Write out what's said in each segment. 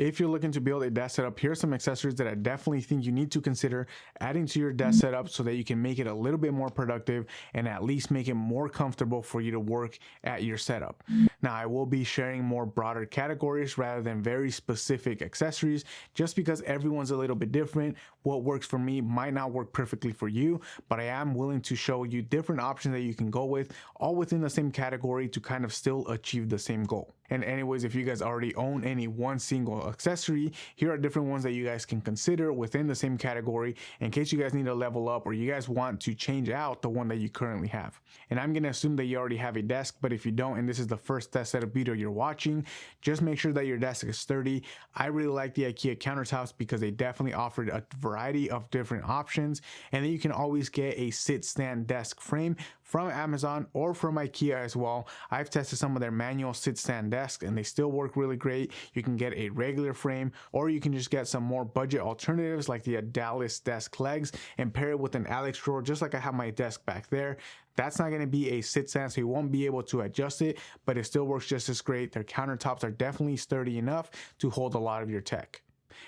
If you're looking to build a desk setup, here are some accessories that I definitely think you need to consider adding to your desk setup so that you can make it a little bit more productive and at least make it more comfortable for you to work at your setup. Now, I will be sharing more broader categories rather than very specific accessories, just because everyone's a little bit different. What works for me might not work perfectly for you, but I am willing to show you different options that you can go with, all within the same category to kind of still achieve the same goal. And anyways, if you guys already own any one single accessory, here are different ones that you guys can consider within the same category in case you guys need to level up or you guys want to change out the one that you currently have. And I'm going to assume that you already have a desk, but if you don't, and this is the first desk setup video you're watching, just make sure that your desk is sturdy. I really like the IKEA countertops because they definitely offered a variety of different options. And then you can always get a sit stand desk frame from Amazon or from IKEA as well. I've tested some of their manual sit stand desks and they still work really great. You can get a regular frame, or you can just get some more budget alternatives like the Dallas desk legs and pair it with an Alex drawer, just like I have my desk back there. That's not going to be a sit stand, so you won't be able to adjust it, but it still works just as great. Their countertops are definitely sturdy enough to hold a lot of your tech.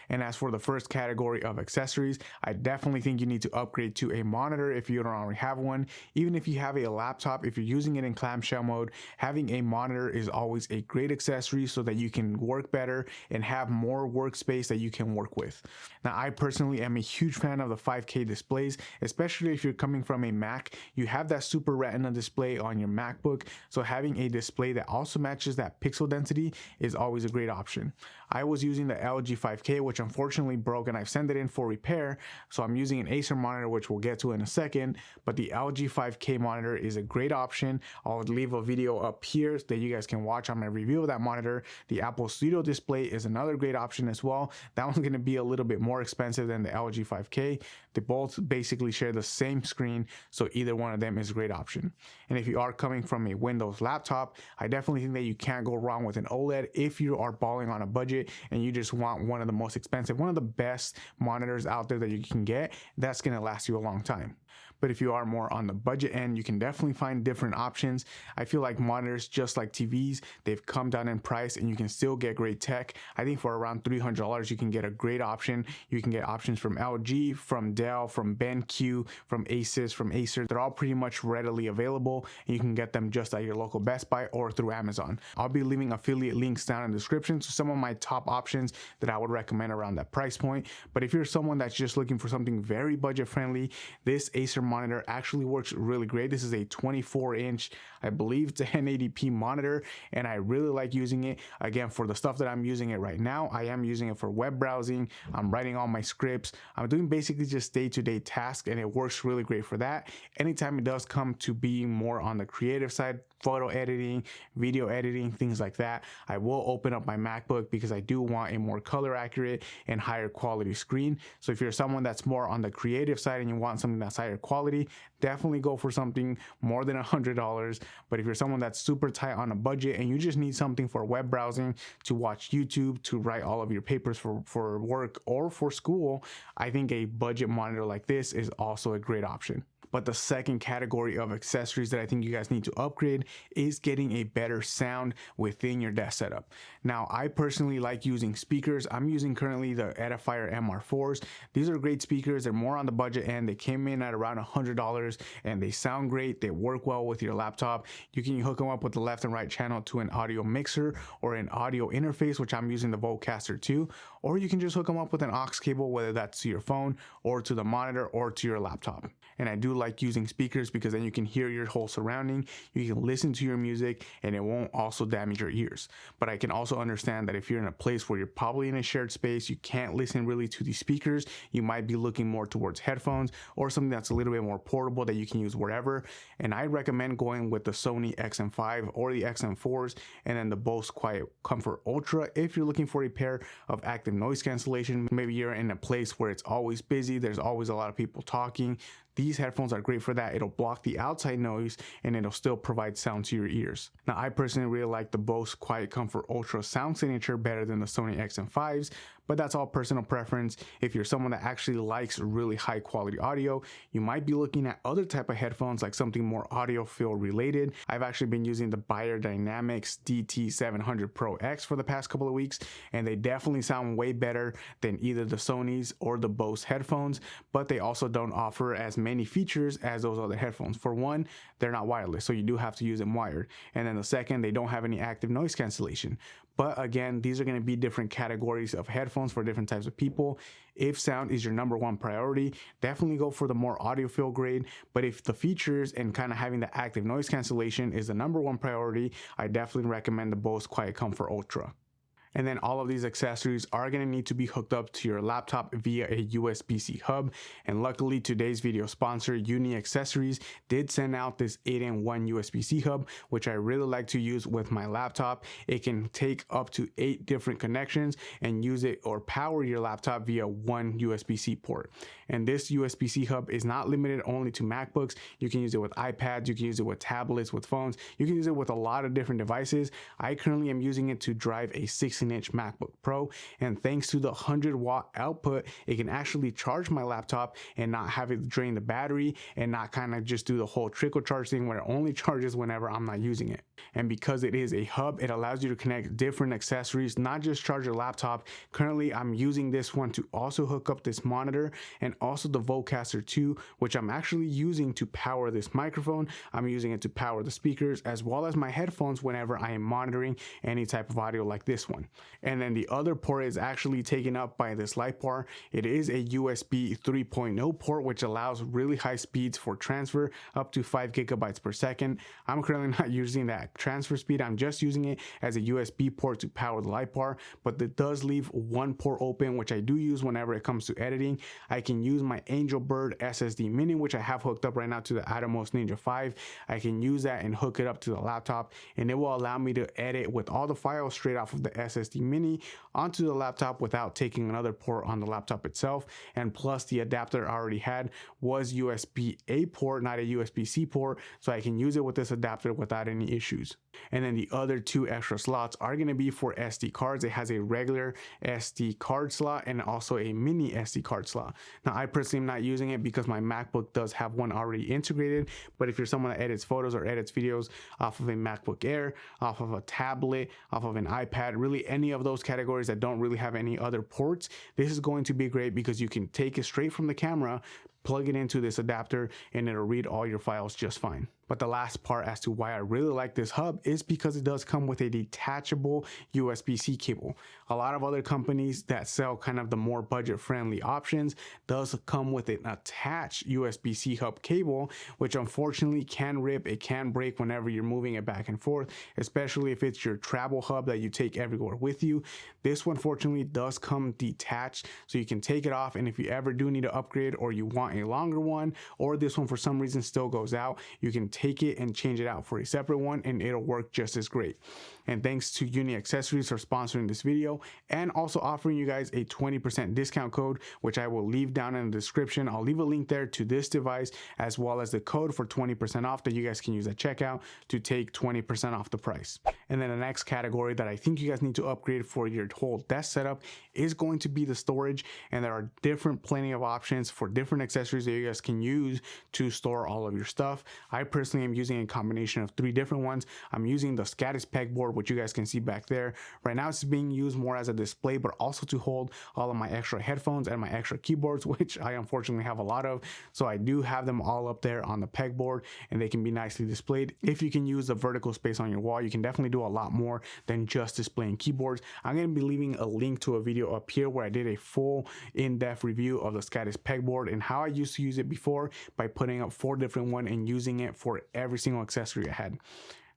And as for the first category of accessories, I definitely think you need to upgrade to a monitor if you don't already have one. Even if you have a laptop, if you're using it in clamshell mode, having a monitor is always a great accessory so that you can work better and have more workspace that you can work with. Now, I personally am a huge fan of the 5K displays, especially if you're coming from a Mac. You have that Super Retina display on your MacBook, so having a display that also matches that pixel density is always a great option. I was using the LG 5K, which unfortunately broke, and I've sent it in for repair. So I'm using an Acer monitor, which we'll get to in a second, but the LG 5K monitor is a great option. I'll leave a video up here that you guys can watch on my review of that monitor. The Apple Studio display is another great option as well. That one's going to be a little bit more expensive than the LG 5K. They both basically share the same screen, so either one of them is a great option. And if you are coming from a Windows laptop, I definitely think that you can't go wrong with an OLED if you are balling on a budget and you just want one of the most expensive, one of the best monitors out there that you can get. That's going to last you a long time. But if you are more on the budget end, you can definitely find different options. I feel like monitors, just like TVs, they've come down in price and you can still get great tech. I think for around $300, you can get a great option. You can get options from LG, from Dell, from BenQ, from Asus, from Acer. They're all pretty much readily available and you can get them just at your local Best Buy or through Amazon. I'll be leaving affiliate links down in the description to some of my top options that I would recommend around that price point. But if you're someone that's just looking for something very budget friendly, this Acer monitor actually works really great. This is a 24-inch, I believe it's a 1080p monitor, and I really like using it. Again, for the stuff that I'm using it right now, I am using it for web browsing. I'm writing all my scripts. I'm doing basically just day-to-day tasks, and it works really great for that. Anytime it does come to being more on the creative side, photo editing, video editing, things like that, I will open up my MacBook because I do want a more color accurate and higher quality screen. So if you're someone that's more on the creative side and you want something that's higher quality, definitely go for something more than $100. But if you're someone that's super tight on a budget and you just need something for web browsing, to watch YouTube, to write all of your papers for work or for school, I think a budget monitor like this is also a great option. But the second category of accessories that I think you guys need to upgrade is getting a better sound within your desk setup. Now, I personally like using speakers. I'm using currently the Edifier MR4s. These are great speakers. They're more on the budget end. They came in at around $100 and they sound great. They work well with your laptop. You can hook them up with the left and right channel to an audio mixer or an audio interface, which I'm using the Vocaster 2, or you can just hook them up with an aux cable, whether that's to your phone or to the monitor or to your laptop. And I do like using speakers because then you can hear your whole surrounding, you can listen to your music, and it won't also damage your ears. But I can also understand that if you're in a place where you're probably in a shared space, you can't listen really to the speakers, you might be looking more towards headphones or something that's a little bit more portable that you can use wherever. And I recommend going with the Sony XM5 or the XM4s, and then the Bose Quiet Comfort Ultra if you're looking for a pair of active noise cancellation. Maybe you're in a place where it's always busy, there's always a lot of people talking. These headphones are great for that. It'll block the outside noise and it'll still provide sound to your ears. Now, I personally really like the Bose Quiet Comfort Ultra sound signature better than the Sony XM5s, but that's all personal preference. If you're someone that actually likes really high quality audio, you might be looking at other type of headphones, like something more audiophile related. I've actually been using the Beyerdynamics DT 700 Pro X for the past couple of weeks, and they definitely sound way better than either the Sony's or the Bose headphones, but they also don't offer as many features as those other headphones. For one, they're not wireless, so you do have to use them wired. And then the second, they don't have any active noise cancellation. But again, these are going to be different categories of headphones for different types of people. If sound is your number one priority, definitely go for the more audiophile grade. But if the features and kind of having the active noise cancellation is the number one priority, I definitely recommend the Bose Quiet Comfort Ultra. And then all of these accessories are going to need to be hooked up to your laptop via a USB-C hub. And luckily, today's video sponsor, Accessories, did send out this 8-in-1 USB-C hub, which I really like to use with my laptop. It can take up to 8 different connections and use it or power your laptop via one USB-C port. And this USB-C hub is not limited only to MacBooks. You can use it with iPads, you can use it with tablets, with phones, you can use it with a lot of different devices. I currently am using it to drive a 16-inch MacBook Pro, and thanks to the 100-watt output, it can actually charge my laptop and not have it drain the battery and not kind of just do the whole trickle charge thing where it only charges whenever I'm not using it. And because it is a hub, it allows you to connect different accessories, not just charge your laptop. Currently, I'm using this one to also hook up this monitor and also the Vocaster 2, which I'm actually using to power this microphone. I'm using it to power the speakers as well as my headphones whenever I am monitoring any type of audio like this one. And then the other port is actually taken up by this light bar. It is a USB 3.0 port, which allows really high speeds for transfer up to 5 gigabytes per second. I'm currently not using that transfer speed. I'm just using it as a USB port to power the light bar, but it does leave one port open, which I do use whenever it comes to editing. I can use my Angel Bird SSD Mini, which I have hooked up right now to the Atomos Ninja 5. I can use that and hook it up to the laptop, and it will allow me to edit with all the files straight off of the SSD Mini onto the laptop without taking another port on the laptop itself. And plus, the adapter I already had was USB-A port, not a USB-C port, so I can use it with this adapter without any issues. And then the other 2 extra slots are going to be for SD cards. It has a regular SD card slot and also a mini SD card slot. Now, I personally am not using it because my MacBook does have one already integrated, but if you're someone that edits photos or edits videos off of a MacBook Air, off of a tablet, off of an iPad, really any of those categories that don't really have any other ports, this is going to be great because you can take it straight from the camera, plug it into this adapter, and it'll read all your files just fine. But the last part as to why I really like this hub is because it does come with a detachable USB-C cable. A lot of other companies that sell kind of the more budget-friendly options does come with an attached USB-C hub cable, which unfortunately can rip, it can break whenever you're moving it back and forth, especially if it's your travel hub that you take everywhere with you. This one fortunately does come detached, so you can take it off, and if you ever do need to upgrade or you want a longer one, or this one for some reason still goes out, you can take it and change it out for a separate one and it'll work just as great. And thanks to Accessories for sponsoring this video and also offering you guys a 20% discount code, which I will leave down in the description. I'll leave a link there to this device as well as the code for 20% off that you guys can use at checkout to take 20% off the price. And then the next category that I think you guys need to upgrade for your whole desk setup is going to be the storage, and there are plenty of options for different accessories that you guys can use to store all of your stuff. I personally am using a combination of 3 different ones. I'm using the Scattis pegboard, which you guys can see back there. Right now it's being used more as a display, but also to hold all of my extra headphones and my extra keyboards, which I unfortunately have a lot of. So I do have them all up there on the pegboard and they can be nicely displayed. If you can use the vertical space on your wall, you can definitely do a lot more than just displaying keyboards. I'm going to be leaving a link to a video up here where I did a full in-depth review of the Scattis pegboard and how I used to use it before by putting up 4 different ones and using it for every single accessory I had.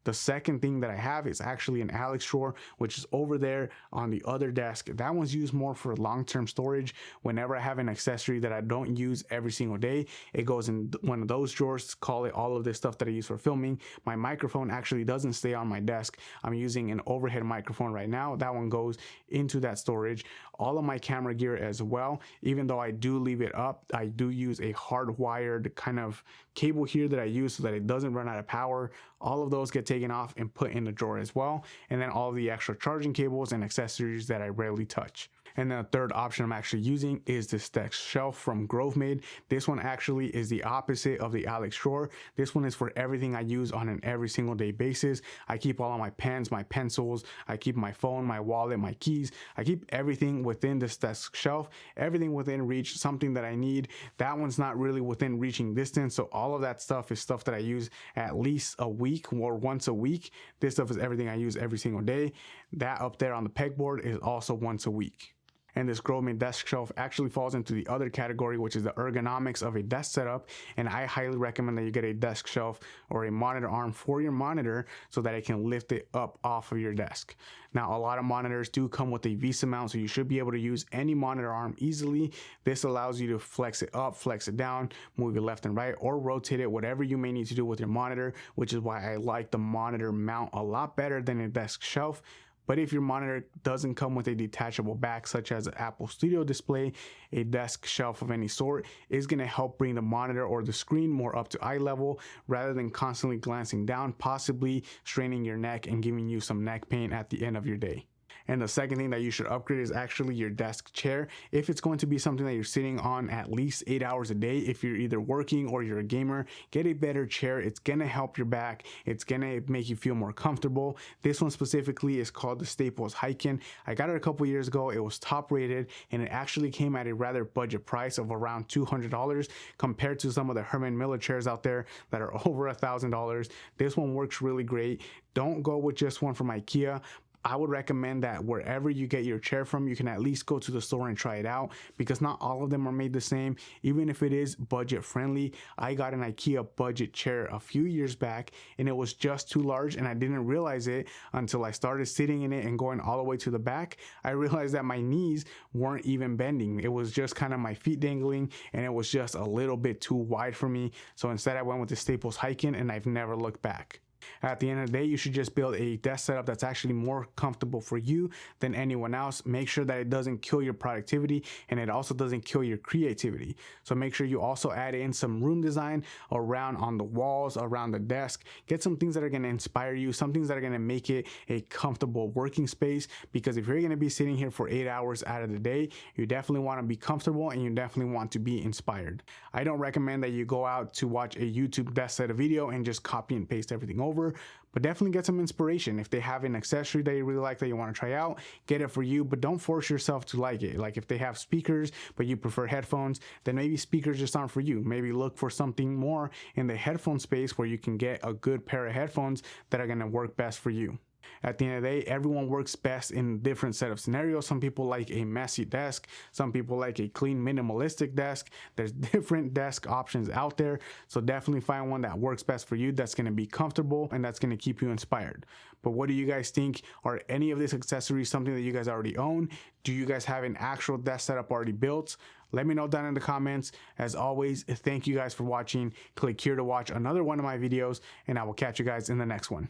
The second thing that I have is actually an Alex drawer, which is over there on the other desk. That one's used more for long-term storage. Whenever I have an accessory that I don't use every single day, it goes in one of those drawers. Call it all of this stuff that I use for filming. My microphone actually doesn't stay on my desk. I'm using an overhead microphone right now. That one goes into that storage. All of my camera gear as well, even though I do leave it up, I do use a hardwired kind of cable here that I use so that it doesn't run out of power. All of those get taken off and put in the drawer as well, and then all the extra charging cables and accessories that I rarely touch. And then the third option I'm actually using is this desk shelf from GroveMade. This one actually is the opposite of the Alex drawer. This one is for everything I use on an every single day basis. I keep all of my pens, my pencils, I keep my phone, my wallet, my keys. I keep everything within this desk shelf, everything within reach, something that I need. That one's not really within reaching distance. So all of that stuff is stuff that I use at least a week or once a week. This stuff is everything I use every single day. That up there on the pegboard is also once a week. And this GroveMade desk shelf actually falls into the other category, which is the ergonomics of a desk setup. And I highly recommend that you get a desk shelf or a monitor arm for your monitor so that it can lift it up off of your desk. Now, a lot of monitors do come with a VESA mount, so you should be able to use any monitor arm easily. This allows you to flex it up, flex it down, move it left and right, or rotate it, whatever you may need to do with your monitor, which is why I like the monitor mount a lot better than a desk shelf. But if your monitor doesn't come with a detachable back, such as an Apple Studio display, a desk shelf of any sort is going to help bring the monitor or the screen more up to eye level rather than constantly glancing down, possibly straining your neck and giving you some neck pain at the end of your day. And the second thing that you should upgrade is actually your desk chair. If it's going to be something that you're sitting on at least 8 hours a day, if you're either working or you're a gamer, get a better chair. It's going to help your back. It's going to make you feel more comfortable. This one specifically is called the Staples Hyken. I got it a couple years ago. It was top rated and it actually came at a rather budget price of around $200 compared to some of the Herman Miller chairs out there that are over $1,000. This one works really great. Don't go with just one from IKEA. I would recommend that wherever you get your chair from, you can at least go to the store and try it out because not all of them are made the same. Even if it is budget friendly, I got an IKEA budget chair a few years back and it was just too large and I didn't realize it until I started sitting in it and going all the way to the back. I realized that my knees weren't even bending. It was just kind of my feet dangling and it was just a little bit too wide for me. So instead I went with the Staples Hyken and I've never looked back. At the end of the day, you should just build a desk setup that's actually more comfortable for you than anyone else. Make sure that it doesn't kill your productivity and it also doesn't kill your creativity. So make sure you also add in some room design around on the walls, around the desk. Get some things that are going to inspire you, some things that are going to make it a comfortable working space, because if you're going to be sitting here for 8 hours out of the day, you definitely want to be comfortable and you definitely want to be inspired. I don't recommend that you go out to watch a YouTube desk setup video and just copy and paste everything over, but definitely get some inspiration. If they have an accessory that you really like that you want to try out, get it for you, but don't force yourself to like it. Like if they have speakers but you prefer headphones, then maybe speakers just aren't for you. Maybe look for something more in the headphone space where you can get a good pair of headphones that are going to work best for you. At the end of the day, everyone works best in different set of scenarios. Some people like a messy desk. Some people like a clean, minimalistic desk. There's different desk options out there. So definitely find one that works best for you, that's going to be comfortable and that's going to keep you inspired. But what do you guys think? Are any of these accessories something that you guys already own? Do you guys have an actual desk setup already built? Let me know down in the comments. As always, thank you guys for watching. Click here to watch another one of my videos and I will catch you guys in the next one.